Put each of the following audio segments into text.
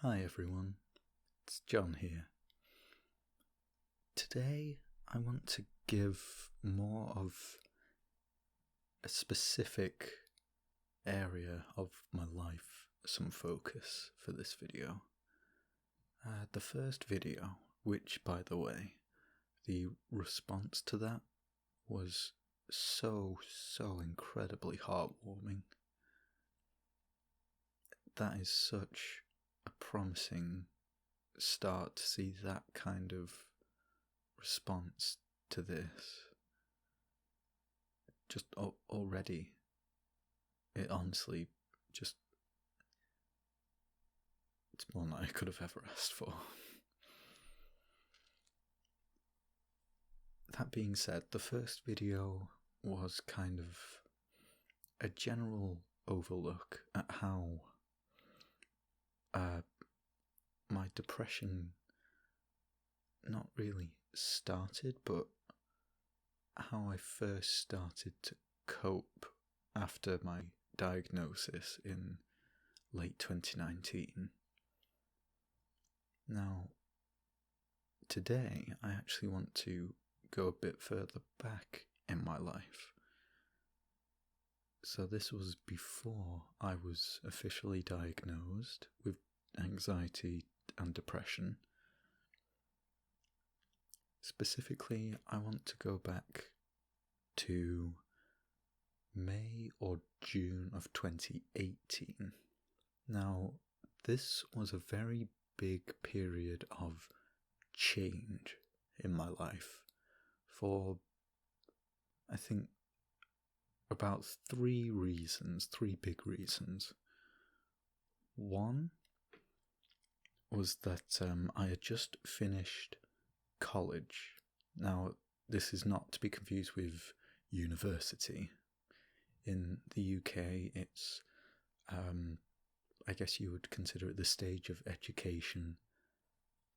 Hi everyone, it's John here. Today I want to give more of a specific area of my life some focus for this video. The first video, which by the way, the response to that was so incredibly heartwarming. That is such a promising start to see that kind of response to this. Just already, it honestly just, it's more than I could have ever asked for. That being said, the first video was kind of a general overlook at how my depression not really started, but how I first started to cope after my diagnosis in late 2019. Now, today I actually want to go a bit further back in my life. So this was before I was officially diagnosed with anxiety and depression. Specifically, I want to go back to May or June of 2018. Now, this was a very big period of change in my life for, I think, about three big reasons. One was that I had just finished college. Now, this is not to be confused with university. In the UK, it's, I guess you would consider it the stage of education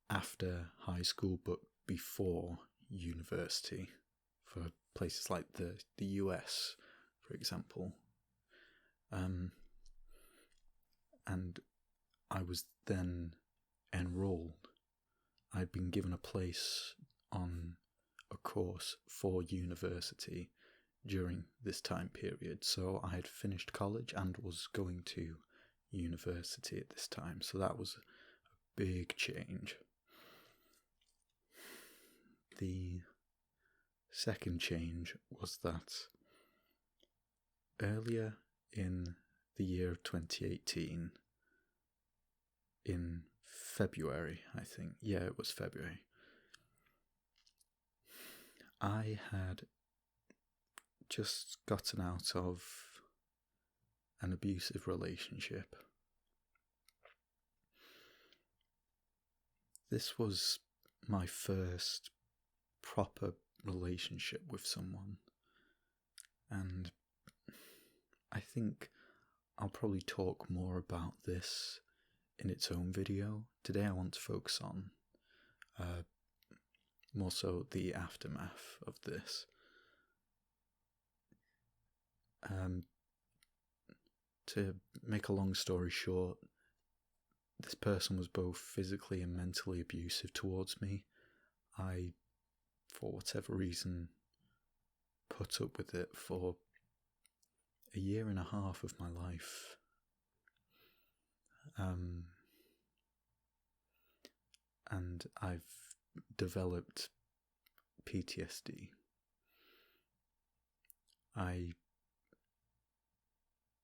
after high school, but before university, for places like the US, for example. And I was then enrolled. I'd been given a place on a course for university during this time period, so I had finished college and was going to university at this time, so that was a big change. The second change was that earlier in the year of 2018, in February, I think. Yeah, it was February. I had just gotten out of an abusive relationship. This was my first proper relationship with someone, and I think I'll probably talk more about this in its own video. Today I want to focus on more so the aftermath of this. To make a long story short, this person was both physically and mentally abusive towards me. I, for whatever reason, put up with it for a year and a half of my life. And I've developed PTSD. I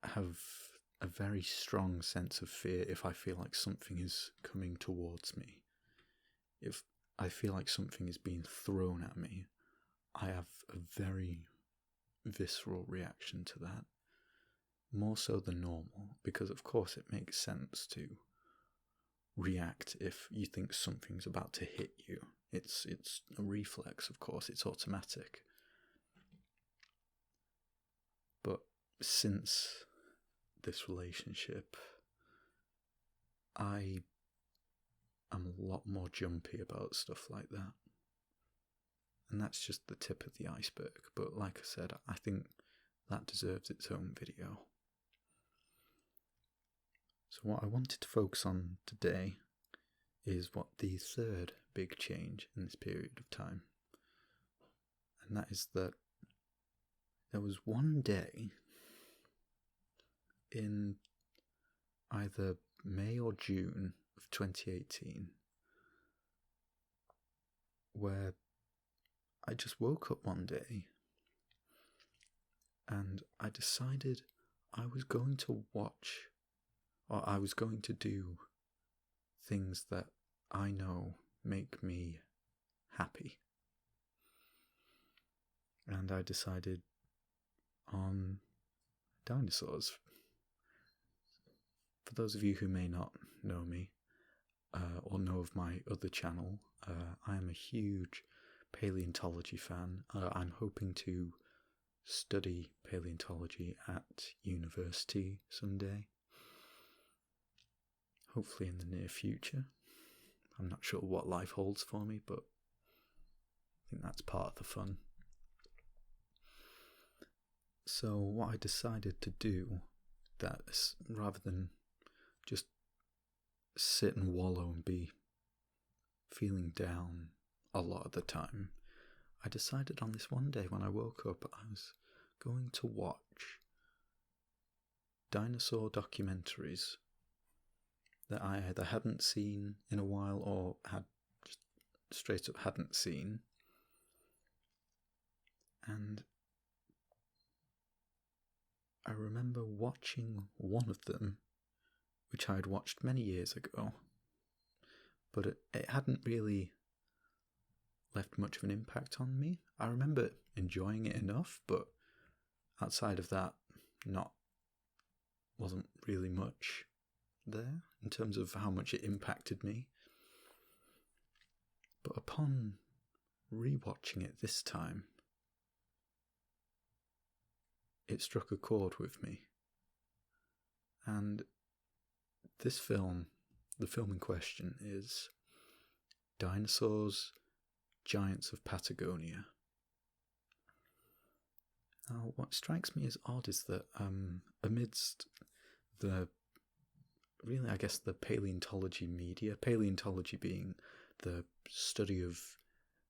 have a very strong sense of fear if I feel like something is coming towards me. If I feel like something is being thrown at me, I have a very visceral reaction to that. More so than normal, because of course it makes sense to react if you think something's about to hit you. It's a reflex, of course, it's automatic. But since this relationship, I am a lot more jumpy about stuff like that. And that's just the tip of the iceberg. But like I said, I think that deserves its own video. So what I wanted to focus on today is what the third big change in this period of time. And that is that there was one day in either May or June of 2018 where I just woke up one day and I decided I was going to watch, or I was going to do things that I know make me happy. And I decided on dinosaurs. For those of you who may not know me, or know of my other channel, I am a huge paleontology fan. I'm hoping to study paleontology at university someday. Hopefully in the near future. I'm not sure what life holds for me, but I think that's part of the fun. So what I decided to do, that is, rather than just sit and wallow and be feeling down a lot of the time, I decided on this one day when I woke up I was going to watch dinosaur documentaries that I either hadn't seen in a while or had just straight up hadn't seen. And I remember watching one of them, which I had watched many years ago, but it hadn't really left much of an impact on me. I remember enjoying it enough, but outside of that, wasn't really much there in terms of how much it impacted me. But upon rewatching it this time, it struck a chord with me. And this film, the film in question, is Dinosaurs, Giants of Patagonia. Now, what strikes me as odd is that amidst the paleontology media, paleontology being the study of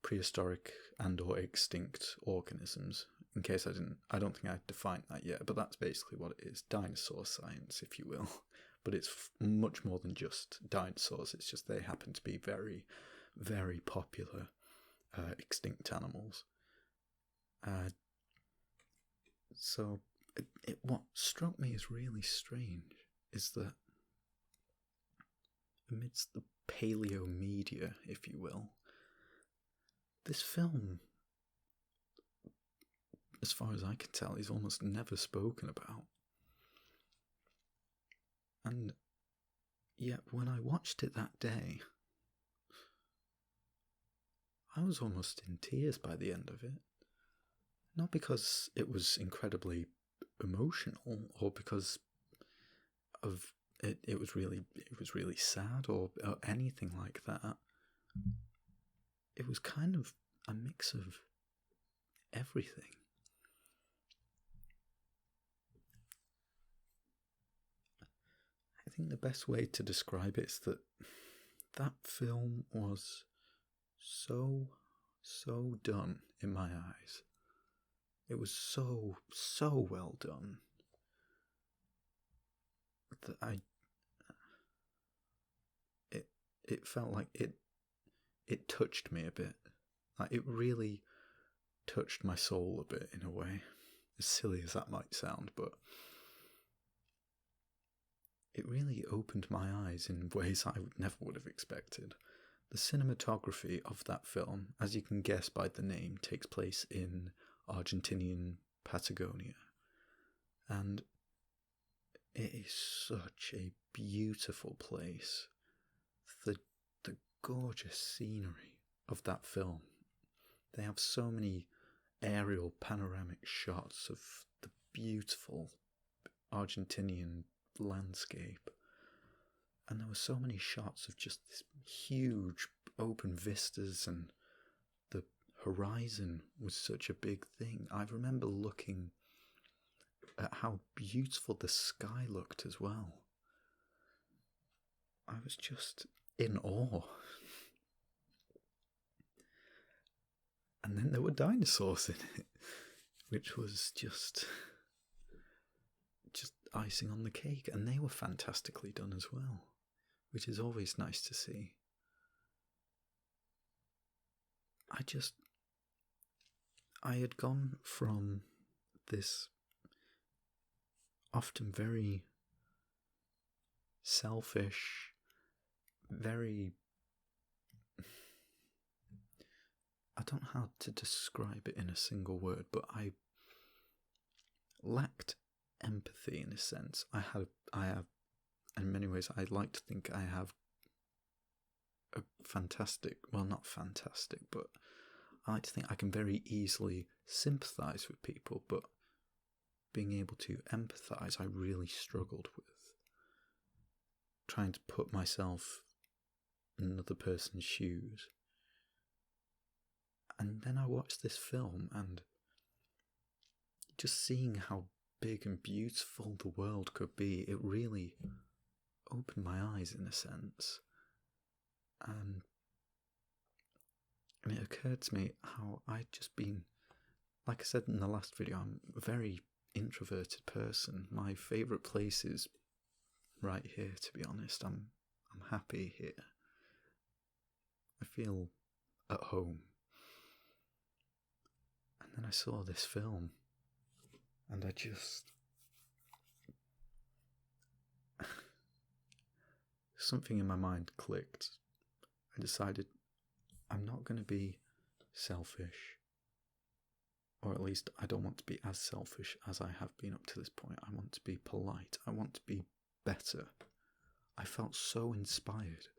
prehistoric and or extinct organisms, in case I don't think I defined that yet, but that's basically what it is, dinosaur science, if you will. But it's much more than just dinosaurs, it's just they happen to be very, very popular extinct animals. So what struck me as really strange is that amidst the paleo media, if you will, this film, as far as I can tell, is almost never spoken about. And yet when I watched it that day, I was almost in tears by the end of it. Not because it was incredibly emotional or because of it was really sad or anything like that. It was kind of a mix of everything. I think the best way to describe it is that film was so done in my eyes. It was so well done that it felt like it touched me a bit. Like it really touched my soul a bit in a way, as silly as that might sound, but it really opened my eyes in ways I never would have expected. The cinematography of that film, as you can guess by the name, takes place in Argentinian Patagonia, and it is such a beautiful place. The gorgeous scenery of that film. They have so many aerial panoramic shots of the beautiful Argentinian landscape, and there were so many shots of just this huge open vistas, and the horizon was such a big thing. I remember looking at how beautiful the sky looked as well. I was just in awe. And then there were dinosaurs in it, which was just icing on the cake, and they were fantastically done as well, which is always nice to see. I had gone from this often very selfish, very... I don't know how to describe it in a single word, but I lacked empathy in a sense. I have, in many ways, I like to think I have a fantastic, well, not fantastic, but I like to think I can very easily sympathise with people, but being able to empathise, I really struggled with. Trying to put myself in another person's shoes. And then I watched this film, and just seeing how big and beautiful the world could be, it really opened my eyes in a sense. And it occurred to me how I'd just been, like I said in the last video, I'm a very introverted person. My favourite place is right here, to be honest. I'm happy here. I feel at home. And then I saw this film, and I just... something in my mind clicked. I decided I'm not going to be selfish, or at least I don't want to be as selfish as I have been up to this point. I want to be polite. I want to be better. I felt so inspired,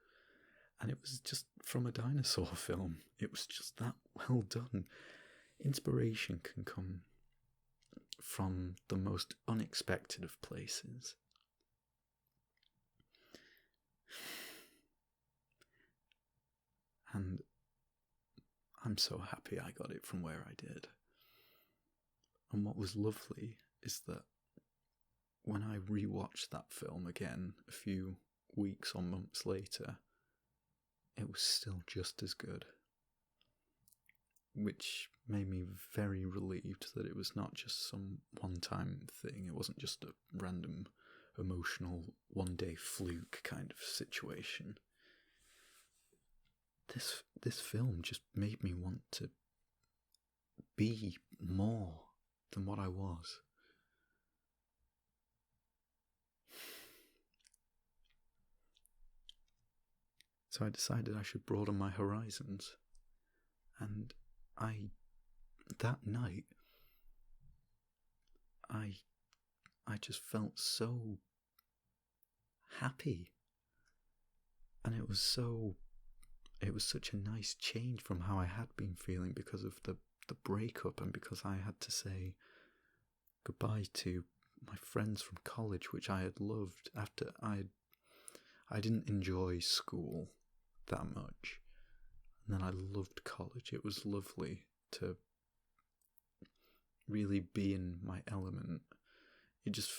and it was just from a dinosaur film. It was just that well done. Inspiration can come from the most unexpected of places. And I'm so happy I got it from where I did. And what was lovely is that when I rewatched that film again a few weeks or months later, it was still just as good. Which made me very relieved that it was not just some one-time thing. It wasn't just a random, emotional, one-day fluke kind of situation. This film just made me want to be more than what I was. So I decided I should broaden my horizons. And that night, I just felt so happy. And it was such a nice change from how I had been feeling because of the breakup, and because I had to say goodbye to my friends from college, which I had loved after I didn't enjoy school that much. And then I loved college. It was lovely to really be in my element. It just,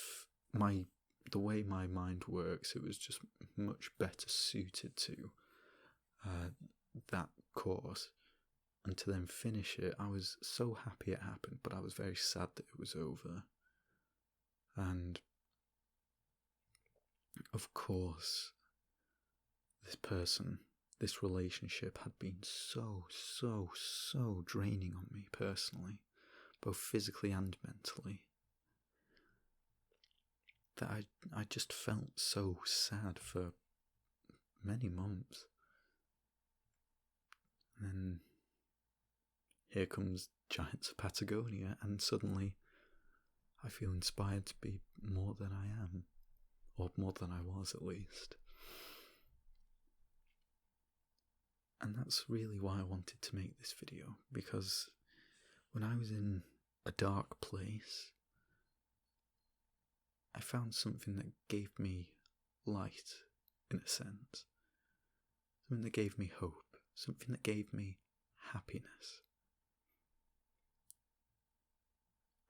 the way my mind works, it was just much better suited to that course. And to then finish it, I was so happy it happened, but I was very sad that it was over. And of course, this relationship had been so draining on me personally, both physically and mentally, that I just felt so sad for many months. And then here comes Giants of Patagonia, and suddenly I feel inspired to be more than I am, or more than I was at least. And that's really why I wanted to make this video, because when I was in a dark place, I found something that gave me light, in a sense. Something that gave me hope, something that gave me happiness.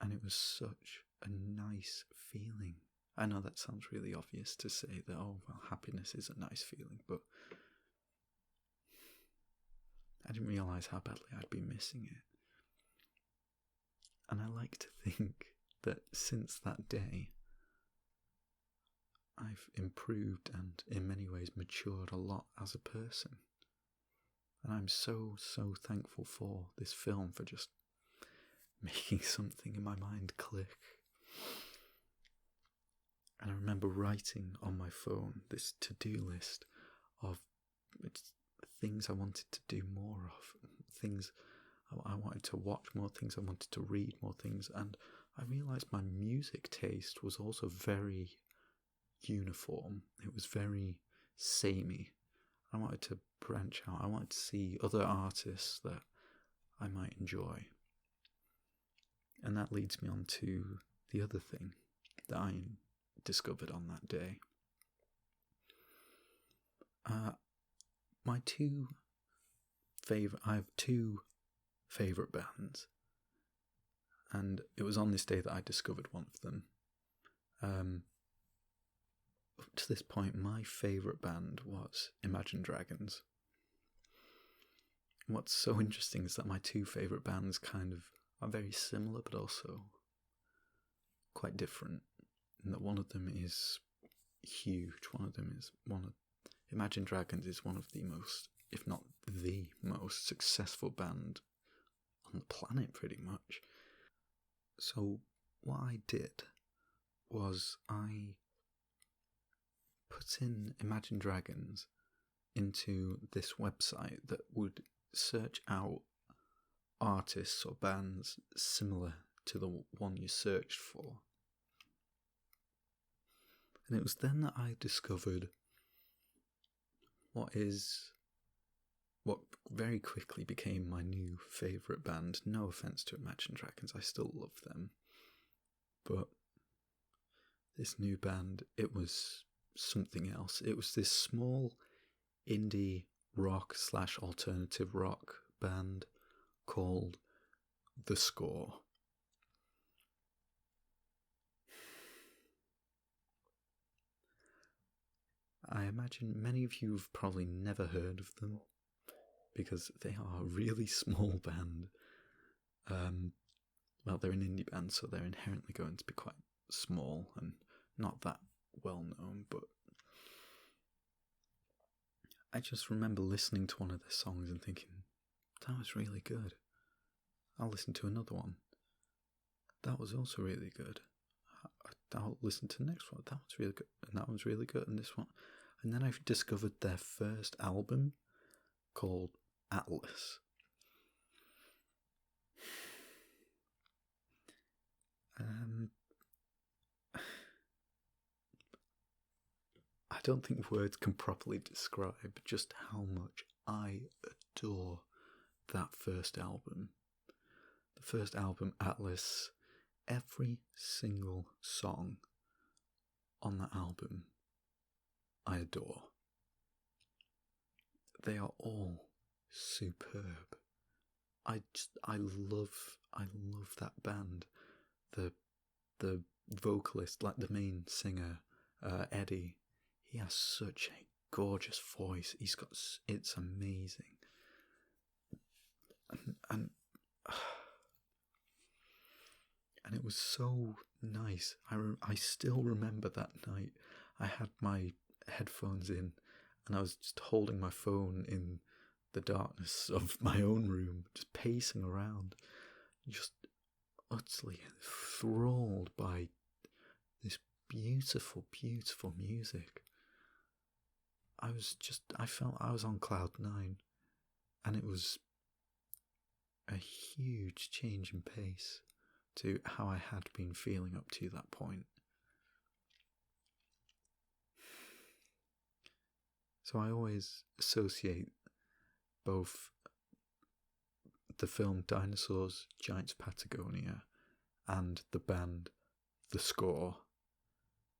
And it was such a nice feeling I know that sounds really obvious to say that, oh, well, happiness is a nice feeling, but I didn't realise how badly I'd been missing it. And I like to think that since that day, I've improved and in many ways matured a lot as a person. And I'm so thankful for this film for just making something in my mind click. And I remember writing on my phone this to-do list of things I wanted to do more of, things I wanted to watch more, things I wanted to read more things, and I realised my music taste was also very uniform. It was very samey. I wanted to branch out. I wanted to see other artists that I might enjoy. And that leads me on to the other thing that I discovered on that day. I have two favourite bands, and it was on this day that I discovered one of them. Up to this point, my favourite band was Imagine Dragons. What's so interesting is that my two favourite bands kind of are very similar, but also quite different, in that one of them is huge. Imagine Dragons is one of the most, if not the most successful band on the planet, pretty much. So what I did was I put in Imagine Dragons into this website that would search out artists or bands similar to the one you searched for. And it was then that I discovered what very quickly became my new favourite band. No offence to Imagine Dragons, I still love them. But this new band, it was something else. It was this small indie rock / alternative rock band called The Score. I imagine many of you have probably never heard of them because they are a really small band. Well, they're an indie band, so they're inherently going to be quite small and not that well known, but I just remember listening to one of their songs and thinking, that was really good. I'll listen to another one. That was also really good. I'll listen to the next one. That one's really good. And that one's really good. And this one. And then I've discovered their first album called Atlas. I don't think words can properly describe just how much I adore that first album. The first album, Atlas, every single song on that album I adore. They are all superb. I love that band. The vocalist, like the main singer, Eddie, he has such a gorgeous voice. It's amazing. And it was so nice. I still remember that night. I had my headphones in and I was just holding my phone in the darkness of my own room, just pacing around, just utterly enthralled by this beautiful, beautiful music. I felt I was on cloud 9, and it was a huge change in pace to how I had been feeling up to that point. So I always associate both the film Dinosaurs, Giants of Patagonia and the band The Score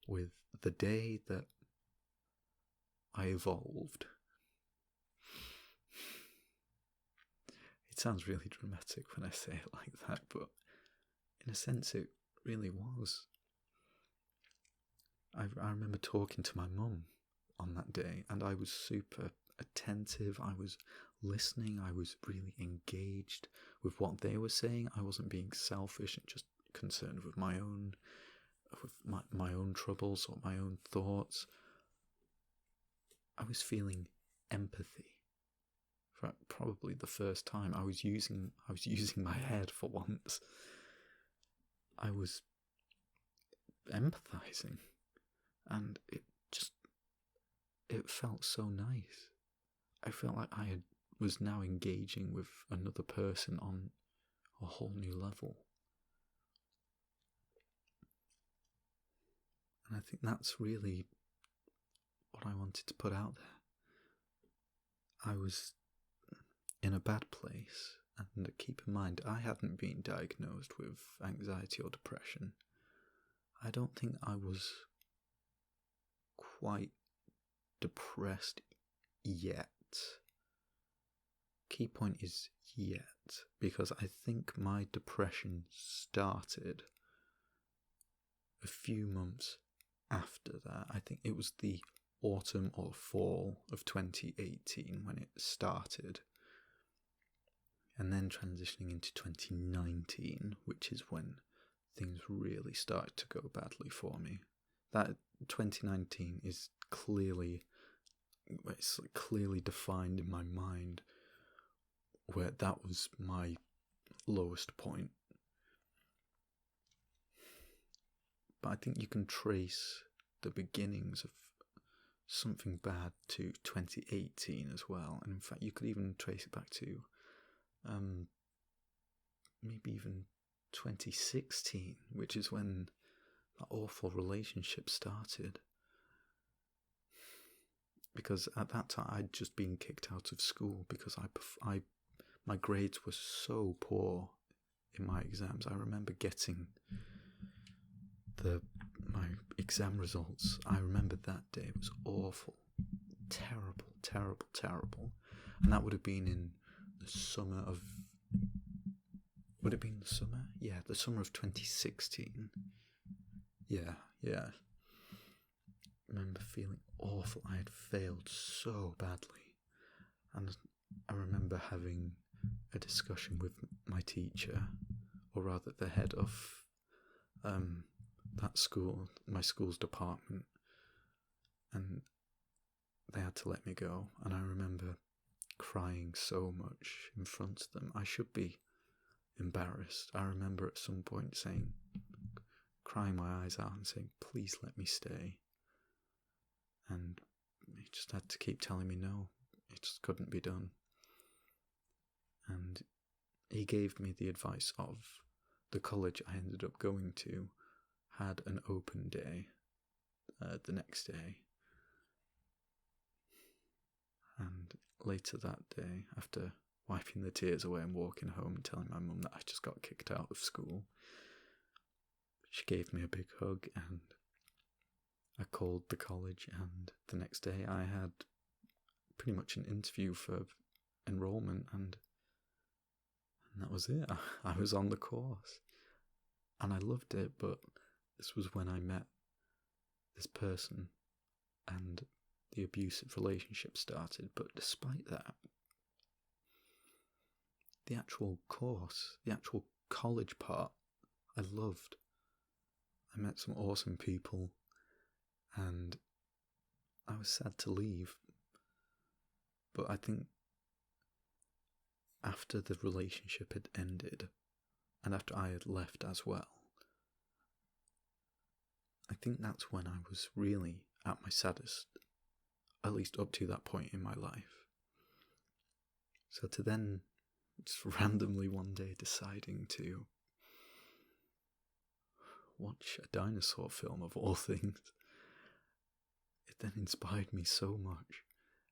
with the day that I evolved. It sounds really dramatic when I say it like that, but in a sense it really was. I remember talking to my mum on that day, and I was super attentive. I was listening. I was really engaged with what they were saying. I wasn't being selfish and just concerned with my own troubles or my own thoughts. I was feeling empathy for probably the first time. I was using my head for once. I was empathizing, and it felt so nice. I felt like I was now engaging with another person on a whole new level. And I think that's really what I wanted to put out there. I was in a bad place, and keep in mind, I hadn't been diagnosed with anxiety or depression. I don't think I was quite depressed yet. Key point is yet, because I think my depression started a few months after that. I think it was the autumn or fall of 2018 when it started, and then transitioning into 2019, which is when things really started to go badly for me. That 2019 is clearly defined in my mind, where that was my lowest point. But I think you can trace the beginnings of something bad to 2018 as well, and in fact you could even trace it back to maybe even 2016, which is when that awful relationship started. Because at that time I'd just been kicked out of school because my grades were so poor in my exams. I remember getting my exam results. I remember that day. It was awful. Terrible, terrible, terrible. And that would have been in the summer of... Would it have been the summer? Yeah, the summer of 2016. Yeah. I remember feeling awful. I had failed so badly. And I remember having a discussion with my teacher, or rather the head of that school, my school's department, and they had to let me go. And I remember crying so much in front of them. I should be embarrassed. I remember at some point crying my eyes out and saying, please let me stay. And he just had to keep telling me no, it just couldn't be done. And he gave me the advice of the college I ended up going to had an open day the next day. And later that day, after wiping the tears away and walking home and telling my mum that I just got kicked out of school, she gave me a big hug, and I called the college, and the next day I had pretty much an interview for enrollment, and that was it. I was on the course, and I loved it. But this was when I met this person, and the abusive relationship started. But despite that, the actual course, the actual college part, I loved. I met some awesome people, and I was sad to leave. But I think after the relationship had ended, and after I had left as well, I think that's when I was really at my saddest, at least up to that point in my life. So to then just randomly one day deciding to watch a dinosaur film of all things, it then inspired me so much.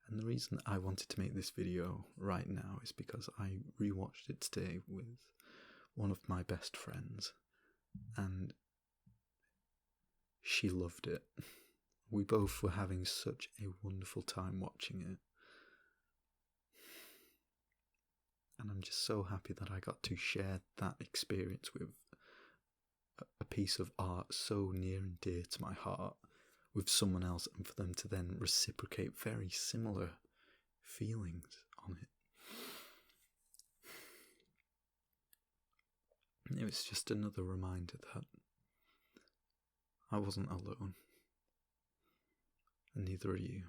And the reason I wanted to make this video right now is because I rewatched it today with one of my best friends, and she loved it. We both were having such a wonderful time watching it. And I'm just so happy that I got to share that experience with a piece of art so near and dear to my heart. with someone else and for them to then reciprocate very similar feelings on it. It was just another reminder that I wasn't alone, and neither are you.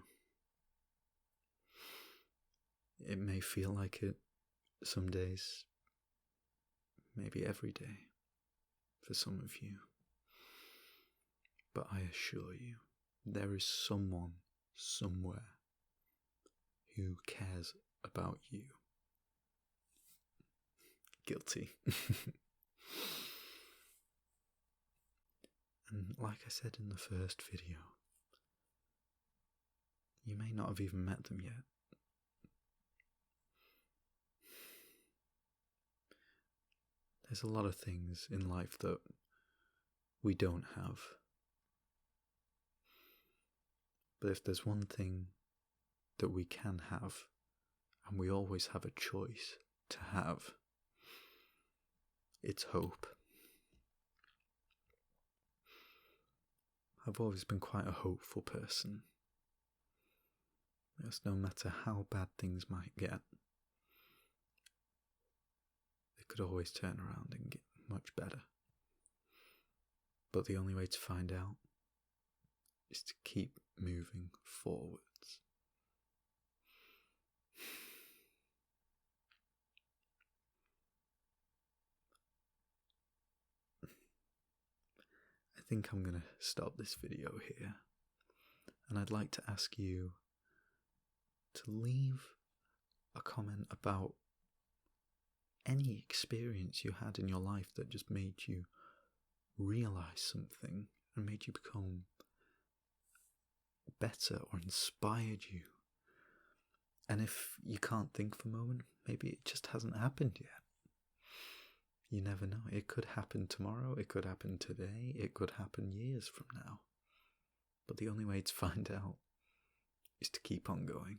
It may feel like it some days, maybe every day, for some of you. But I assure you, there is someone, somewhere, who cares about you. Guilty. And like I said in the first video, you may not have even met them yet. There's a lot of things in life that we don't have. But if there's one thing that we can have, and we always have a choice to have, it's hope. I've always been quite a hopeful person. Because no matter how bad things might get, they could always turn around and get much better. But the only way to find out is to keep moving forwards. I think I'm going to stop this video here, and I'd like to ask you to leave a comment about any experience you had in your life that just made you realize something and made you become better or inspired you. And if you can't think for a moment, maybe it just hasn't happened yet. You never know. It could happen tomorrow, it could happen today, it could happen years from now. But the only way to find out is to keep on going.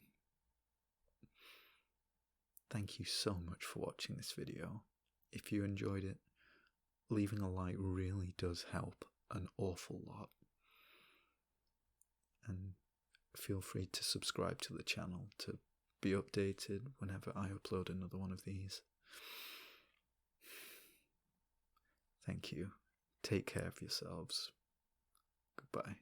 Thank you so much for watching this video. If you enjoyed it, leaving a like really does help an awful lot. And feel free to subscribe to the channel to be updated whenever I upload another one of these. Thank you. Take care of yourselves. Goodbye.